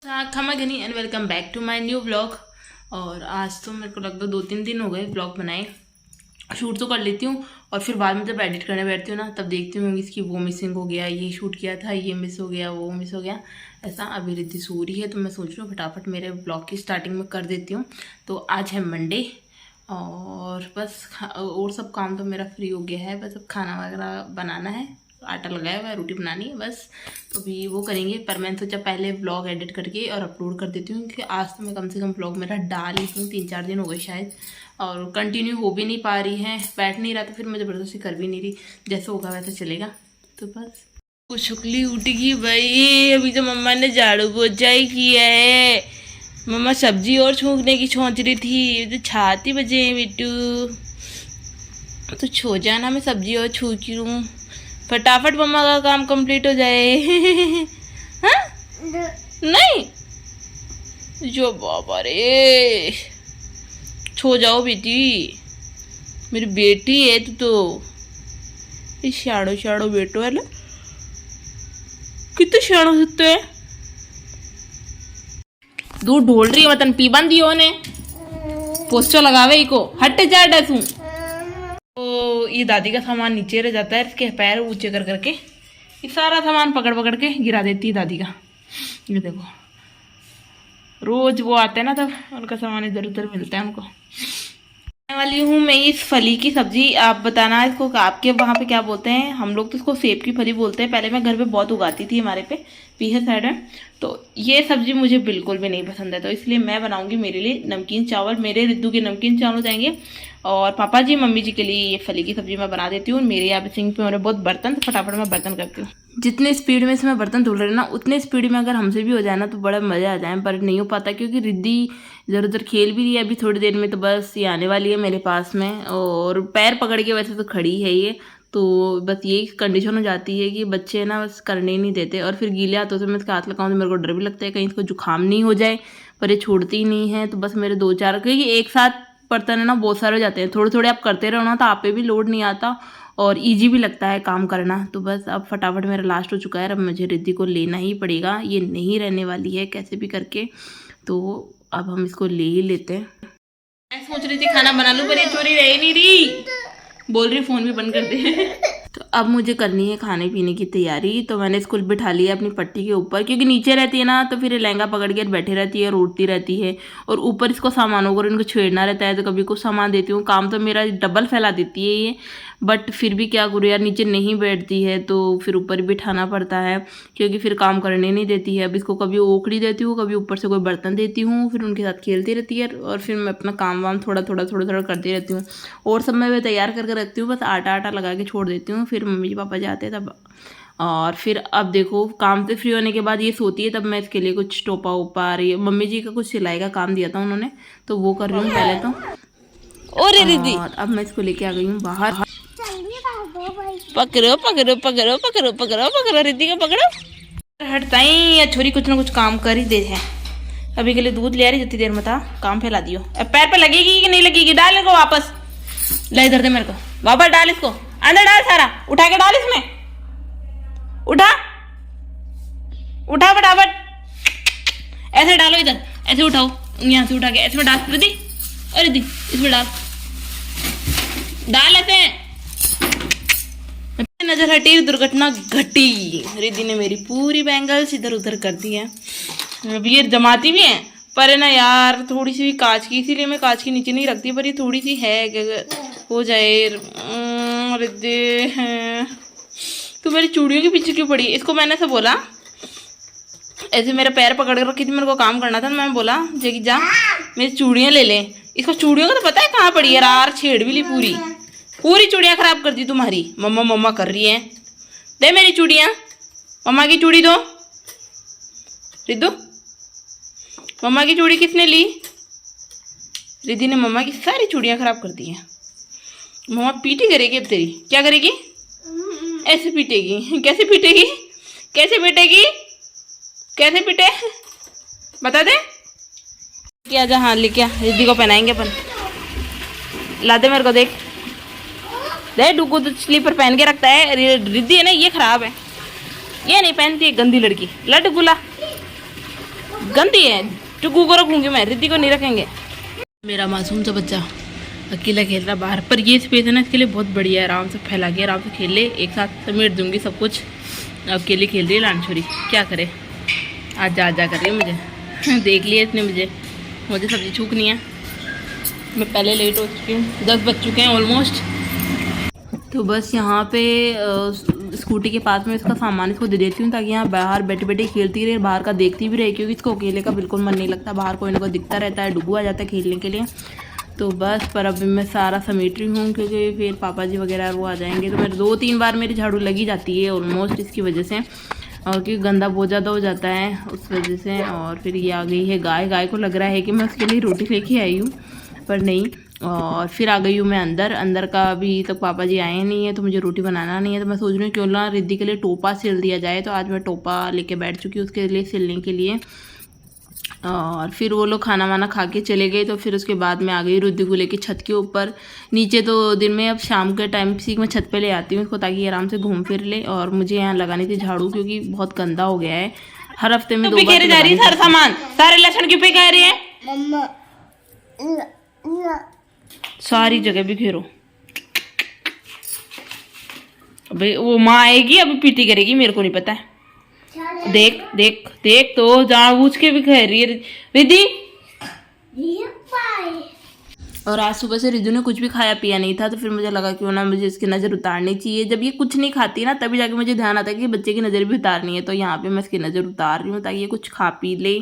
खमागनी and welcome back to my new vlog. और आज तो मेरे को लगभग 2-3 दिन हो गए व्लॉग बनाए। शूट तो कर लेती हूँ और फिर बाद में जब एडिट करने बैठती हूँ ना तब देखती हूँ इसकी वो मिसिंग हो गया, ये शूट किया था, ये मिस हो गया, वो मिस हो गया। ऐसा अभी रिद्धि सो रही है तो मैं सोच रही हूँ फटाफट मेरे व्लॉग की स्टार्टिंग में कर देती हूँ। तो आज है मंडे और बस और सब काम तो मेरा फ्री हो गया है। बस अब खाना वगैरह बनाना है, आटा लगाया हुआ है, रोटी बनानी है बस। तो अभी वो करेंगे। पर मैंने सोचा पहले व्लॉग एडिट करके और अपलोड कर देती हूँ क्योंकि आज तो मैं कम से कम व्लॉग मेरा डाल ही हूँ, 3-4 दिन हो गए शायद, और कंटिन्यू हो भी नहीं पा रही है, बैठ नहीं रहा तो फिर मैं ज़बरदस्ती कर भी नहीं रही। जैसे होगा वैसे चलेगा। तो बस शुक्ली उठेगी भाई। अभी तो मम्मा ने झाड़ू पोछा ही किया है। मम्मा सब्जी और छौंकने की सोच रही थी, तो छाती बजे बिट्टू तो छो जाना, मैं सब्जी और छूकी लूँ फटाफट मम्मा का काम कंप्लीट हो जाए। हाँ? नहीं जो बाबा रे, छो जाओ बेटी, मेरी बेटी है तू तो। शाड़ो शाड़ो बेटो है ना, कितने शाड़ो सकते है। दूध ढोल रही है मतन पी बंद दियो ने पोस्टर लगावे को हट जा डसू। तो ये दादी का सामान नीचे रह जाता है, इसके पैर ऊंचे कर करके ये सारा सामान पकड़ पकड़ के गिरा देती है दादी का। ये देखो रोज वो आते हैं ना तब उनका सामान इधर उधर मिलता है उनको। वाली हूँ मैं इस फली की सब्जी। आप बताना इसको आपके वहाँ पे क्या बोलते हैं। हम लोग तो इसको सेब की फली बोलते हैं। पहले मैं घर पे बहुत उगाती थी, हमारे पे पीछे साइड है। तो ये सब्जी मुझे बिल्कुल भी नहीं पसंद है, तो इसलिए मैं बनाऊंगी मेरे लिए नमकीन चावल। मेरे रिद्धू के नमकीन चावल हो जाएंगे और पापा जी मम्मी जी के लिए ये फली की सब्जी मैं बना देती हूँ। मेरे यहाँ पे सिंक पे मेरे बहुत बर्तन, तो फटाफट मैं बर्तन करती हूँ। जितने स्पीड में से मैं बर्तन धुल रही ना उतने स्पीड में अगर हमसे भी हो जाए ना तो बड़ा मज़ा आ जाए, पर नहीं हो पाता क्योंकि रिद्धि इधर उधर खेल भी रही है। अभी थोड़ी देर में तो बस ये आने वाली है मेरे पास में, और पैर पकड़ के वैसे तो खड़ी है ये। तो बस यही कंडीशन हो जाती है कि बच्चे ना बस करने ही नहीं देते, और फिर गीले हाथों से मैं इसका हाथ लगाऊँ तो मेरे को डर भी लगता है कहीं इसको जुकाम नहीं हो जाए, पर ये छोड़ती ही नहीं है। तो बस मेरे 2-4 क्योंकि एक साथ बर्तन है ना बहुत सारे हो जाते हैं, थोड़े थोड़े आप करते रहो ना तो आप पे भी लोड नहीं आता और इजी भी लगता है काम करना। तो बस अब फटाफट मेरा लास्ट हो चुका है, अब मुझे रिद्धि को लेना ही पड़ेगा, ये नहीं रहने वाली है कैसे भी करके। तो अब हम इसको ले ही लेते हैं। मैं सोच रही थी खाना बना लूं पर ये चोरी रह ही नहीं रही, बोल रही फोन भी बंद कर दे। तो अब मुझे करनी है खाने पीने की तैयारी। तो मैंने इसको बिठा लिया अपनी पट्टी के ऊपर, क्योंकि नीचे रहती है ना तो फिर लहंगा पकड़ के बैठी रहती है, रोटती रहती है, और ऊपर इसको सामानों को इनको छेड़ना रहता है। तो कभी कुछ सामान देती हूँ, काम तो मेरा डबल फैला देती है ये, बट फिर भी क्या करूँ यार, नीचे नहीं बैठती है तो फिर ऊपर बिठाना पड़ता है क्योंकि फिर काम करने नहीं देती है। अब इसको कभी ओखड़ी देती हूँ, कभी ऊपर से कोई बर्तन देती हूँ, फिर उनके साथ खेलती रहती है और फिर मैं अपना काम वाम थोड़ा थोड़ा करती रहती हूँ। और सब मैं तैयार करके रखती हूँ, बस आटा लगा के छोड़ देती हूँ, फिर मम्मी पापा जाते हैं तब। और फिर अब देखो काम से फ्री होने के बाद ये सोती है, तब मैं इसके लिए कुछ टोपा उपा रही है। मम्मी जी का कुछ सिलाई का काम दिया था उन्होंने, तो वो कर रही हूँ पहले तो। और अब मैं इसको लेके आ गई हूँ बाहर। पकड़ो पकड़ो पकड़ो पकड़ो पकड़ो पकड़ो रिद्धि को पकड़ो। हटता ही या छोरी कुछ ना कुछ काम कर ही दे है। अभी के लिए दूध ले आ रही, जितनी देर में था काम फैला दियो। अब पैर पे लगेगी कि नहीं लगेगी, डाल इनको वापस, ले इधर दे मेरे को, वापस डाल इसको अंदर, डाल सारा उठा के डाल इसमें, उठा उठा फटाफट, ऐसे डालो इधर, ऐसे उठाओ, यहाँ से उठा के ऐसे में डाल रिद्धि, और रिद्धि इसमें डाल ऐसे। नजर हटी दुर्घटना घटी, रिद्धि ने मेरी पूरी बैंगल्स इधर उधर कर दी है। अभी ये जमाती भी है पर है ना यार थोड़ी सी भी कांच की, इसीलिए मैं कांच के नीचे नहीं रखती, पर ये थोड़ी सी है हो जाए। रिद्धि तो मेरी चूड़ियों के पीछे क्यों पड़ी, इसको मैंने ऐसा बोला, ऐसे मेरा पैर पकड़ कर रखी थी, मेरे को काम करना था, मैं बोला जगी जा मेरी चूड़ियाँ ले लें। इसको चूड़ियों का तो पता है कहाँ पड़ी है, यार छेड़ भी ली, पूरी चूड़ियाँ खराब कर दी तुम्हारी। मम्मा मम्मा कर रही है, दे मेरी चूड़ियाँ, मम्मा की चूड़ी दो। रिद्धू मम्मा की चूड़ी किसने ली, रिद्धि ने मम्मा की सारी चूड़ियाँ खराब कर दी हैं। मम्मा पीटी करेगी अब तेरी, क्या करेगी, ऐसे पीटेगी, कैसे पीटेगी, कैसे पीटेगी, कैसे पीटे बता दे। क्या जा, हाँ लेके आ, रिद्धि को पहनाएंगे अपन, ला दे मेरे को, देख दे डुगू तो स्लीपर पहन के रखता है। रिद्धि है ना ये खराब है, ये नहीं पहनती है, गंदी लड़की, लट गुला गंदी है, टुकू को रखूंगी मैं, रिद्धि को नहीं रखेंगे। मेरा मासूम सा बच्चा अकेला खेल रहा बाहर, पर ये स्पेस है ना इसके लिए बहुत बढ़िया है, आराम से फैला के आराम से खेल ले, एक साथ समेट दूंगी सब कुछ। अकेले खेल रही है लान छोरी, क्या करे, आजा कर रही है मुझे देख लिया इसने मुझे सब्जी छूकनी है। मैं पहले लेट हो चुकी हूँ, 10 बज चुके हैं ऑलमोस्ट। तो बस यहाँ पे स्कूटी के पास में इसका सामान इसको दे देती हूँ, ताकि यहाँ बाहर बैठे बैठे खेलती रहे, बाहर का देखती भी रहे, क्योंकि इसको अकेले का बिल्कुल मन नहीं लगता, बाहर कोई ना कोई दिखता रहता है, डुगू आ जाता है खेलने के लिए। तो बस पर अभी मैं सारा समेट रही हूँ, क्योंकि फिर पापा जी वगैरह वो आ जाएंगे, तो मेरे 2-3 बार मेरी झाड़ू लगी जाती है ऑलमोस्ट इसकी वजह से, और क्योंकि गंदा बहुत ज़्यादा हो जाता है उस वजह से। और फिर ये आ गई है गाय को लग रहा है कि मैं उसके लिए रोटी लेके आई हूँ, पर नहीं। और फिर आ गई हूँ मैं अंदर का अभी तक पापा जी आए नहीं है, तो मुझे रोटी बनाना नहीं है, तो मैं सोच रही हूँ क्यों ना रिद्धि के लिए टोपा सिल दिया जाए। तो आज मैं टोपा लेके बैठ चुकी हूँ उसके लिए सिलने के लिए। और फिर वो लोग खाना वाना खा के चले गए, तो फिर उसके बाद मैं आ गई रिद्धि को लेके छत के ऊपर। नीचे तो दिन में, अब शाम के टाइम सीख मैं छत पे ले आती हूँ उसको, ताकि आराम से घूम फिर ले। और मुझे यहाँ लगानी थी झाड़ू, क्योंकि बहुत गंदा हो गया है, हर हफ्ते में 2 बार जा रही है। सारा सामान, सारे लक्षण क्यों पे कह रही है, सारी जगह भी घेरो। अबे वो माँ आएगी अभी पीटी करेगी, मेरे को नहीं पता है। देख देख देख, तो जानबूझ के भी कह रही है रिद्धि। और आज सुबह से रिद्धि ने कुछ भी खाया पिया नहीं था, तो फिर मुझे लगा क्यों ना मुझे इसकी नज़र उतारनी चाहिए। जब ये कुछ नहीं खाती ना, तभी जाके मुझे ध्यान आता है कि बच्चे की नज़र भी उतारनी है। तो यहाँ पे मैं इसकी नज़र उतार रही हूँ, ताकि ये कुछ खा पी ले।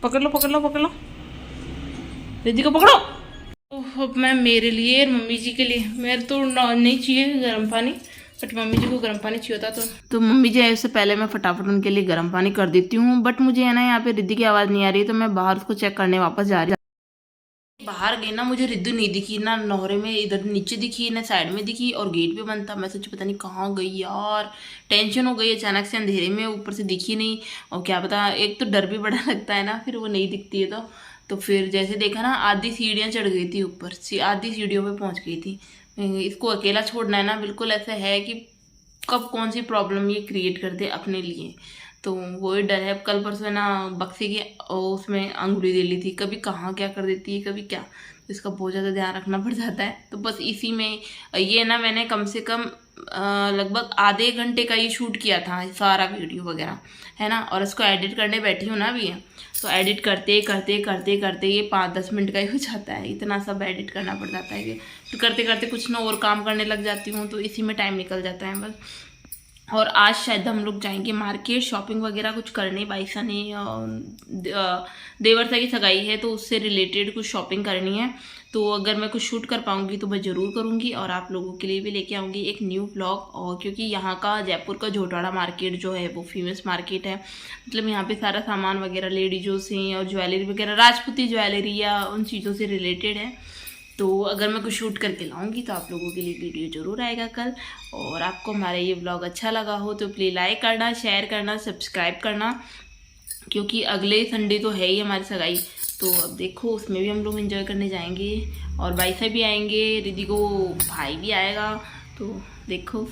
पकड़ लो रिद्धि को पकड़ो। अब मैं मेरे लिए और मम्मी जी के लिए, मेरे तो नहीं चाहिए गर्म पानी, बट मम्मी जी को गर्म पानी चाहिए होता तो मम्मी जी इससे पहले मैं फटाफट उनके लिए गर्म पानी कर देती हूँ। बट मुझे है ना यहाँ पे रिद्धि की आवाज़ नहीं आ रही, तो मैं बाहर उसको चेक करने वापस जा रही। बाहर गई ना, मुझे रिद्धि नहीं दिखी, ना नौरे में इधर नीचे दिखी, ना साइड में दिखी, और गेट भी बंद था। मैं सोची पता नहीं कहाँ गई यार, टेंशन हो गई अचानक से, अंधेरे में ऊपर से दिखी नहीं, और क्या पता, एक तो डर भी बड़ा लगता है ना फिर वो नहीं दिखती है तो फिर जैसे देखा ना, आधी सीढ़ियाँ चढ़ गई थी ऊपर, आधी सीढ़ियों पे पहुंच गई थी। इसको अकेला छोड़ना है ना, बिल्कुल ऐसा है कि कब कौन सी प्रॉब्लम ये क्रिएट कर दे अपने लिए, तो वही डर है। कल परसों ना बक्से की उसमें अंगुली दे ली थी, कभी कहाँ क्या कर देती है, कभी क्या, तो इसका बहुत ज़्यादा ध्यान रखना पड़ जाता है। तो बस इसी में ये ना मैंने कम से कम लगभग आधे घंटे का ये शूट किया था सारा वीडियो वगैरह, है ना। और इसको एडिट करने बैठी हूँ ना अभी, तो एडिट करते करते ये 5-10 मिनट का ही हो जाता है, इतना सब एडिट करना पड़ जाता है कि, तो करते करते कुछ ना और काम करने लग जाती हूँ, तो इसी में टाइम निकल जाता है बस। और आज शायद हम लोग जाएंगे मार्केट, शॉपिंग वगैरह कुछ करने, बाईसा ने देवर सा की सगाई है, तो उससे रिलेटेड कुछ शॉपिंग करनी है। तो अगर मैं कुछ शूट कर पाऊँगी तो मैं ज़रूर करूँगी, और आप लोगों के लिए भी लेके आऊँगी एक न्यू व्लॉग। और क्योंकि यहाँ का जयपुर का झोटाड़ा मार्केट जो है वो फेमस मार्केट है, मतलब यहाँ पे सारा सामान वगैरह लेडीज़ों से और ज्वेलरी वगैरह, राजपूती ज्वेलरी या उन चीज़ों से रिलेटेड है। तो अगर मैं कुछ शूट करके लाऊंगी तो आप लोगों के लिए वीडियो ज़रूर आएगा कल। और आपको हमारा ये व्लॉग अच्छा लगा हो तो प्लीज़ लाइक करना, शेयर करना, सब्सक्राइब करना, क्योंकि अगले संडे तो है ही हमारी सगाई। तो अब देखो उसमें भी हम लोग एंजॉय करने जाएंगे, और भाई साहब भी आएंगे, रिद्धि को भाई भी आएगा, तो देखो